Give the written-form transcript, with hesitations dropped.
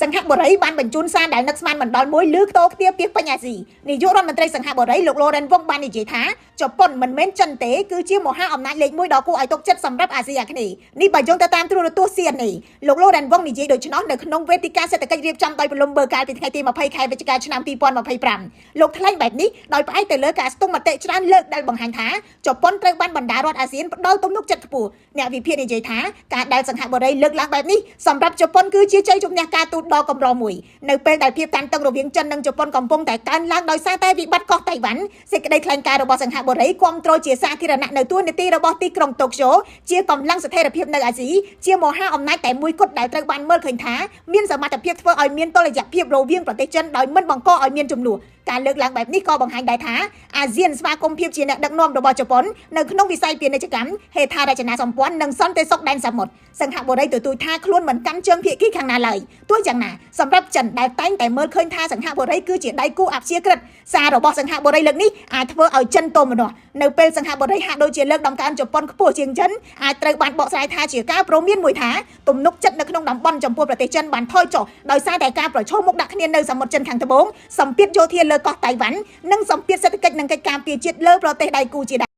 សង្ហបុរីបានបញ្ជូនសារដែលនឹកស្មានមិនដល់មួយលើកតោគ្នាពីបញ្ញាស៊ីនាយករដ្ឋមន្ត្រីសង្ហបុរីលោកឡូរ៉ែនវងបាននិយាយថាជប៉ុនមិនមែនចិនទេគឺជាមហាអំណាចលេខ1ដ៏គួរឲ្យទុកចិត្តសម្រាប់អាស៊ីអាគ្នេយ៍នេះបើយោងទៅតាមទូរទស្សន៍ CNN លោកឡូរ៉ែនវងនិយាយដូច្នោះនៅក្នុងវេទិកាសេដ្ឋកិច្ចរៀបចំដោយ Bloomberg កាលពីថ្ងៃទី20ខែវិច្ឆិកាឆ្នាំ2025លោកថ្លែងបែបនេះដោយផ្អែកទៅលើការស្ទង់មតិច្រើនលើកដែលបង្ហាញថាជប៉ុនត្រូវបានបណ្ដារដ្ឋអាស៊ានផ្ដល់ទំនុកចិត្តខ្ពស់អ្នកវិភាគនិយាយថាការដែលសង្ហបុរីលើកឡើងបែបនេះសម្រាប់ជប៉ុនគឺជាជ័យជំនះការទូតដ៏កម្រមួយនៅពេលដែលភាពតានតឹងរវាងចិននិងជប៉ុនកំពុងតែកើនឡើងដោយសារតែវិបត្តិកោះតៃវ៉ាន់សេចក្តីថ្លែងការណ៍របស់សង្ហបុរីគាំទ្រជាសាធារណៈនៅទួលនីតិរបស់ទីក្រុងតូក្យូជាកម្លាំងស្ថិរភាពនៅអាស៊ីជាមហាអំណាចតែមួយគត់ដែលត្រូវបានមើលឃើញថាមានសមត្ថភាពធ្វើឲ្យមានតុល្យភាពរវាងប្រទេសចិនដោយមិនបង្កឲ្យមានចំនួនការលើកឡើងបែបនេះក៏បង្ហាញដែរថាអាស៊ានស្វាគមន៍ភាពជាអ្នកដឹកនាំរបស់ជប៉ុននៅក្នុងវិស័យពាណិជ្ជកម្មហេដ្ឋារចនាសម្ព័ន្ធនិងសន្តិសុខដែនសមុទ្រសង្ហបុរីទទូចថាខ្លួនមិនកាន់ជើងភាគីខាងណាឡើយទោះយ៉ាងណាសម្រាប់ចិនដែលតែងតែមើលឃើញថាសង្ហបុរីគឺជាដៃគូអព្យាក្រឹតសាររបស់សង្ហបុរីលើកនេះអាចធ្វើឲ្យចិនទោមនស្សនៅពេលសង្ហបុរីហាក់ដូចជាលើកដំកើងជប៉ុនខ្ពស់ជាងចិនអាចត្រូវបានបកស្រាយថាជាការព្រមានមួយថាទំនុកចិត្តនៅក្នុងតំបន់ចំពោះប្រទេសចិនបានថយចុះដោយសារតែការប្រឈមមុខដាក់គ្នានៅសមុទ្រចិនខាងត្បូងសម្ពាធយោធាលើកោះតៃវ៉ាន់និងសម្ពាធសេដ្ឋកិច្ចនិងកិច្ចការពារជាតិលើប្រទេសដៃគូជា